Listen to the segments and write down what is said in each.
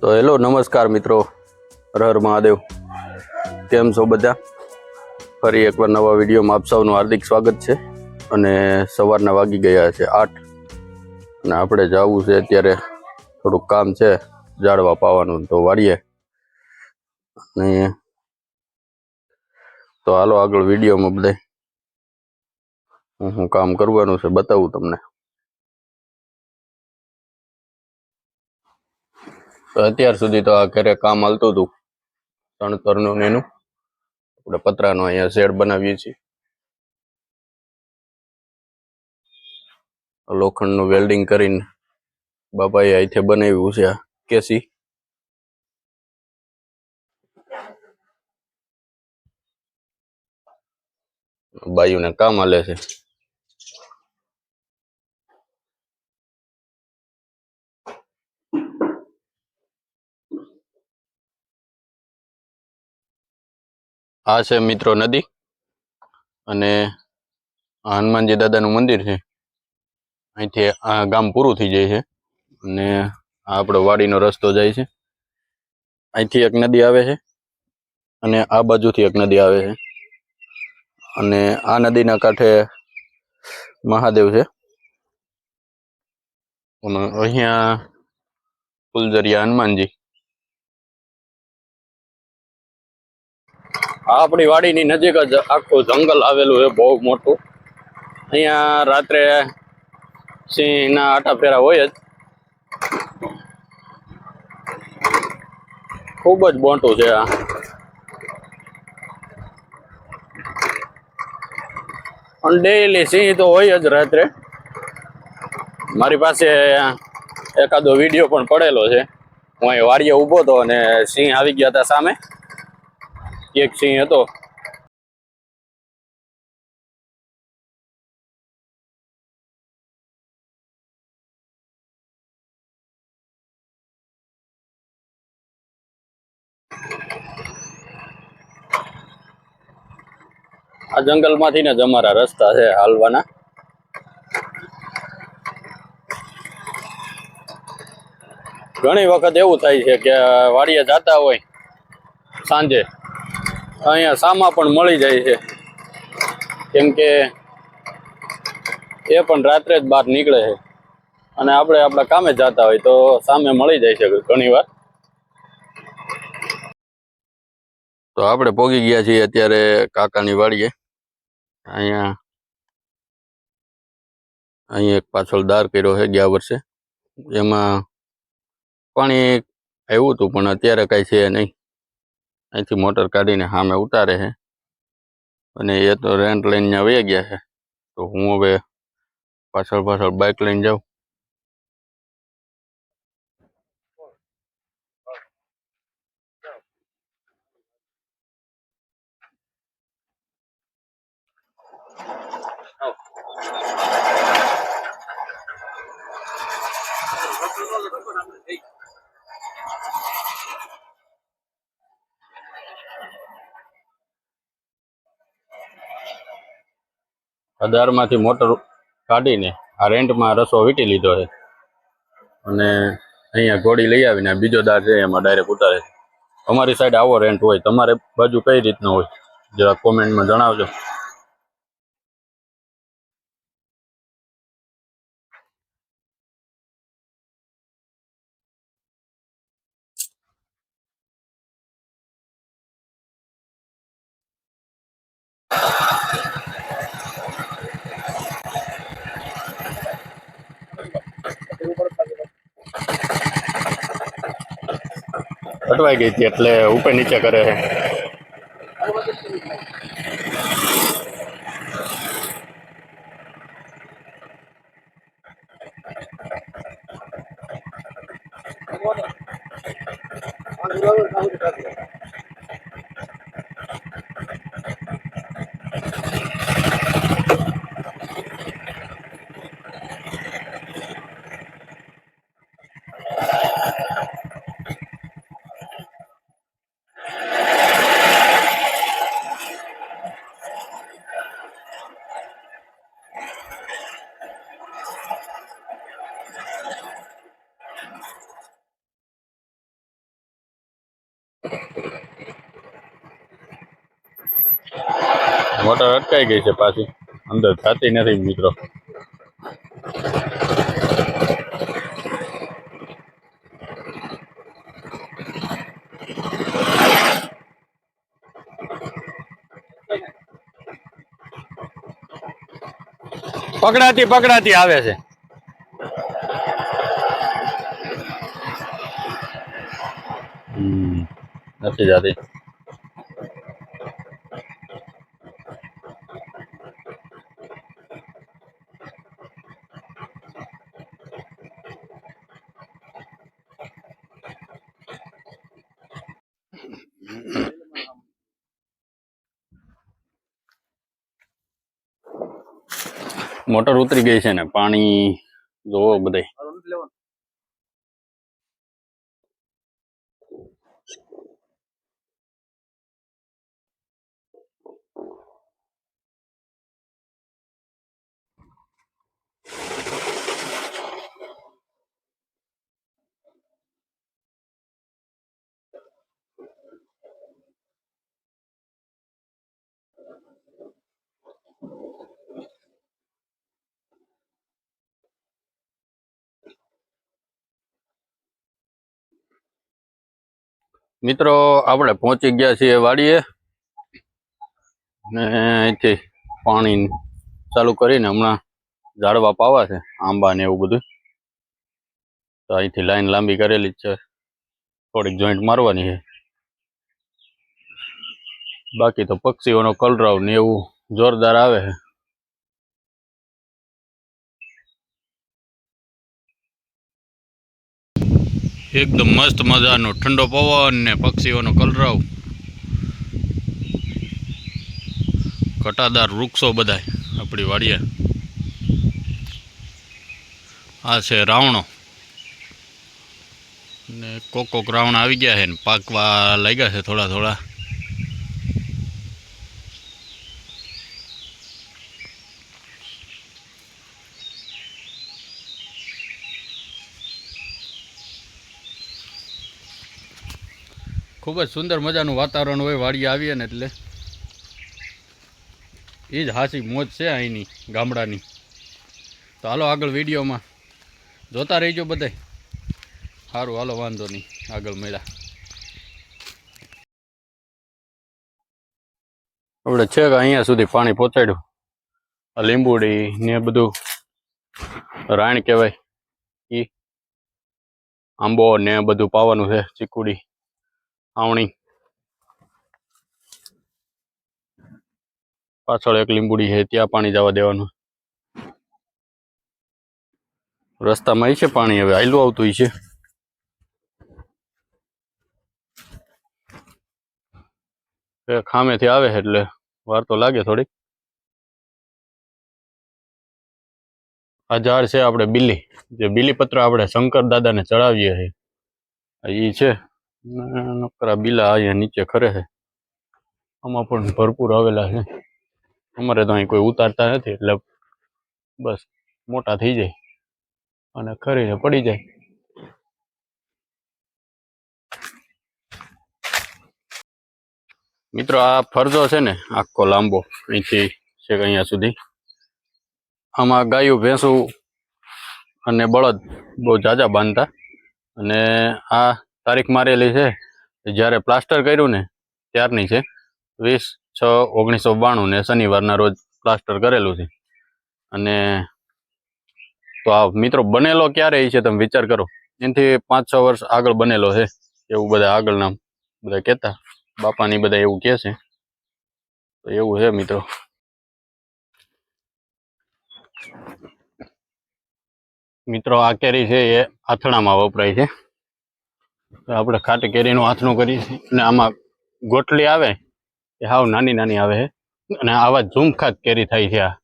તો હેલો નમસ્કાર મિત્રો, હર હર મહાદેવ. કેમ છો બધા? ફરી એકવાર નવા વિડીયોમાં આપ સૌનું હાર્દિક સ્વાગત છે. અને સવારના વાગી ગયા છે 8 અને આપણે જવું છે અત્યારે, થોડુંક કામ છે ઝાડવા પાવાનું, તો વાળીએ. અને તો હાલો આગળ વિડીયોમાં બધા હું કામ કરવાનું છે બતાવું તમને. તો અત્યાર સુધી તો આ ઘરે કામ હાલતું હતું તણતરનું ને એનું. આપણે પતરાનો અહીંયા શેડ બનાવીએ છીએ. લોખંડનું વેલ્ડિંગ કરીને બાપાએ અહીંથી બનાવ્યું છે આ કેસી. બાયુને કામ હાલે છે. આ છે મિત્રો નદી, અને આ હનુમાનજી દાદાનું મંદિર છે. અહીંથી આ ગામ પૂરું થઈ જાય છે અને આ આપણો વાડીનો રસ્તો જાય છે. અહીંથી એક નદી આવે છે અને આ બાજુથી એક નદી આવે છે. અને આ નદીના કાંઠે મહાદેવ છે. અહીંયા ફુલઝરિયા હનુમાનજી. આ આપણી વાડીની નજીક જ આખું જંગલ આવેલું છે, બહુ મોટું. અહીંયા રાત્રે સિંહના આટા ફેરા હોય જ. ખૂબ જ મોટું છે આ. અને ડેઈલી સિંહ તો હોય જ રાત્રે. મારી પાસે એકાદો વિડીયો પણ પડેલો છે. હું અહીં વાડીએ ઊભો હતો અને સિંહ આવી ગયા હતા સામે. એક સિંહ હતો. આ જંગલમાંથી ને જ અમારા રસ્તા છે હાલવાના. ઘણી વખત એવું થાય છે કે વાડીએ જતા હોય સાંજે, અહીંયા સામા પણ મળી જાય છે, કેમ કે એ પણ રાત્રે જ બહાર નીકળે છે. અને આપણે આપણા કામે જતા હોય તો સામે મળી જાય છે ઘણી વાર. તો આપણે પોગી ગયા છીએ અત્યારે કાકાની વાડીએ. અહીંયા એક પાછળ દાર કર્યો છે ગયા વર્ષે. એમાં પાણી આવ્યું હતું પણ અત્યારે કાંઈ છે નહીં. અહીંથી મોટર કાઢીને સામે ઉતારે છે અને એ તો રેન્ટ લઈને વહી ગયા છે. તો હું હવે પાછળ બાઇક લઈને જાઉં. દારમાંથી મોટર કાઢીને આ રેન્ટમાં રસો વીટી લીધો છે અને અહીંયા ઘોડી લઈ આવીને બીજો દાર છે એમાં ડાયરેક્ટ ઉતારે છે. અમારી સાઈડ આવો રેન્ટ હોય, તમારે બાજુ કઈ રીતનો હોય જરા કોમેન્ટમાં જણાવજો. અટવાઈ ગઈ હતી એટલે ઉપર નીચે કરે છે. મોટર અટકાઈ ગઈ છે પાછી, અંદર થતી નથી મિત્રો. પકડાતી પકડાતી આવે છે. નથી જાતી. મોટર ઉતરી ગઈ છે ને પાણી જોવો બધે. મિત્રો આપણે પહોંચી ગયા છીએ વાડીએ ને અહીંથી પાણી ચાલુ કરીને હમણાં ઝાડવા પાવા છે, આંબા ને એવું બધું. તો અહીંથી લાઈન લાંબી કરેલી જ છે, થોડીક જોઈન્ટ મારવાની છે. બાકી તો પક્ષીઓનો કલરવ ને એવું જોરદાર આવે છે. એકદમ મસ્ત મજાનો ઠંડો પવન ને પક્ષીઓનો કલરવ, ઘટાદાર વૃક્ષો બધાય આપણી વાડીએ. આ છે રાવણો ને કોક રાવણ આવી ગયા છે ને પાકવા લાગ્યા છે થોડા થોડા. ખૂબ જ સુંદર મજાનું વાતાવરણ હોય વાડીએ આવીએ ને એટલે. એ જ હાસી મોજ છે અહીંની ગામડાની. તો હાલો આગળ વિડીયોમાં જોતા રહીજો બધાય. સારું હાલો, વાંધો નહીં, આગળ મળ્યા. આપણે છે કે અહીંયા સુધી પાણી પહોંચાડ્યું. આ લીંબુડી ને બધું રાણ કહેવાય, એ આંબો ને બધું પાવાનું છે, ચીકુડી, આવણી. પાછળ એક લીંબુડી છે, ત્યાં પાણી જવા દેવાનું. રસ્તામાં છે પાણી, હવે આયલું આવતું છે. ખામેથી આવે એટલે વાર તો લાગે થોડીક. આ ઝાડ છે આપણે બીલી, જે બીલીપત્ર આપણે શંકર દાદાને ચડાવીએ છીએ, એ છે. નકરા બીલા અહીંયા નીચે ખરે છે. આમાં પણ ભરપૂર આવેલા છે. અમારે તો અહીં કોઈ ઉતારતા નથી એટલે બસ મોટા થઈ જાય અને ખરીને પડી જાય. મિત્રો આ ફરજો છે ને આખો લાંબો, અહીંથી છે અહીંયા સુધી. આમાં ગાયું ભેંસું અને બળદ બહુ ઝાઝા બાંધતા. અને આ તારીખ મારેલી છે જ્યારે પ્લાસ્ટર કર્યું ને ત્યારની છે, 20/6/1992 ને શનિવારના રોજ પ્લાસ્ટર કરેલું છે. અને તો આ મિત્રો બનેલો ક્યારે છે તમે વિચાર કરો, એનાથી 5-6 વર્ષ આગળ બનેલો છે એવું બધા આગળના બધા કહેતા. બાપાની બધા એવું કહે છે. તો એવું છે મિત્રો. મિત્રો આ કેરી છે એ આથણામાં વપરાય છે. આપણે ખાટી કેરીનું આથણું કરીએ છીએ અને આમાં ગોટલી આવે એ હાવ નાની નાની આવે છે અને આવા ઝુમખાત કેરી થાય છે. આ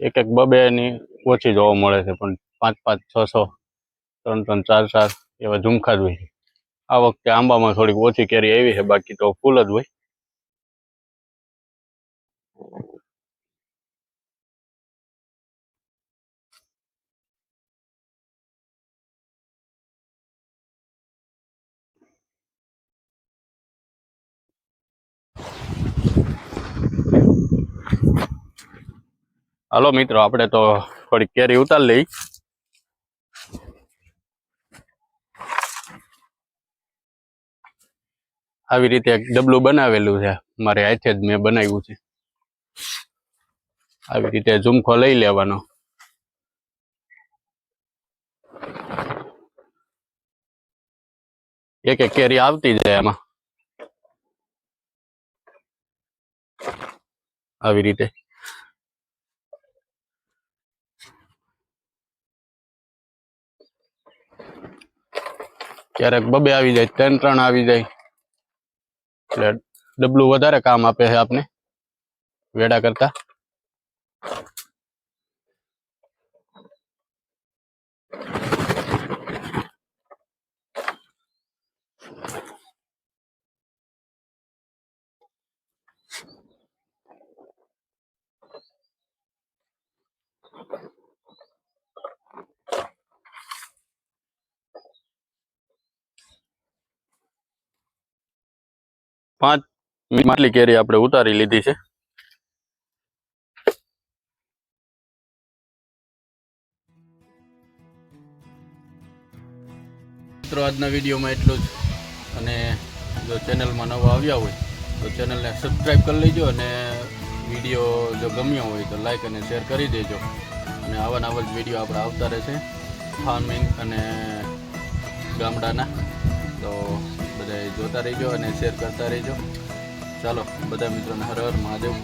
એક 2-2 ની ઓછી જોવા મળે છે, પણ 5-5, 6-6, 3-3, 4-4 એવા ઝુમખા જ હોય છે. આ વખતે આંબામાં થોડીક ઓછી કેરી આવી છે, બાકી તો ફૂલ જ હોય. હાલો મિત્રો, આપણે તો થોડીક કેરી ઉતાર લઈ. આવી રીતે એક ડબલું બનાવેલું છે, મારે હાથે જ મેં બનાવ્યું છે. આવી રીતે ઝુમખો લઈ લેવાનો. એક એક કેરી આવતી જાય એમાં, આવી રીતે. ક્યારેક બબે આવી જાય, 3 આવી જાય, એટલે ડબલું વધારે કામ આપે છે આપને વેડા કરતા. પાંચ માટલી કેરી આપણે ઉતારી લીધી છે. મિત્રો, આજના વિડીયોમાં એટલું જ. અને જો ચેનલમાં નવા આવ્યા હોય તો ચેનલને સબસ્ક્રાઈબ કરી લેજો, અને વિડીયો જો ગમ્યો હોય તો લાઈક અને શેર કરી દેજો. અને આવા નવા જ વિડીયો આપણે આવતા રહેશે ફાર્મિંગ અને ગામડાના. તો બધા જોતા રહેજો અને શેર કરતા રહેજો. ચાલો, બધા મિત્રોને હર હર મહાદેવ.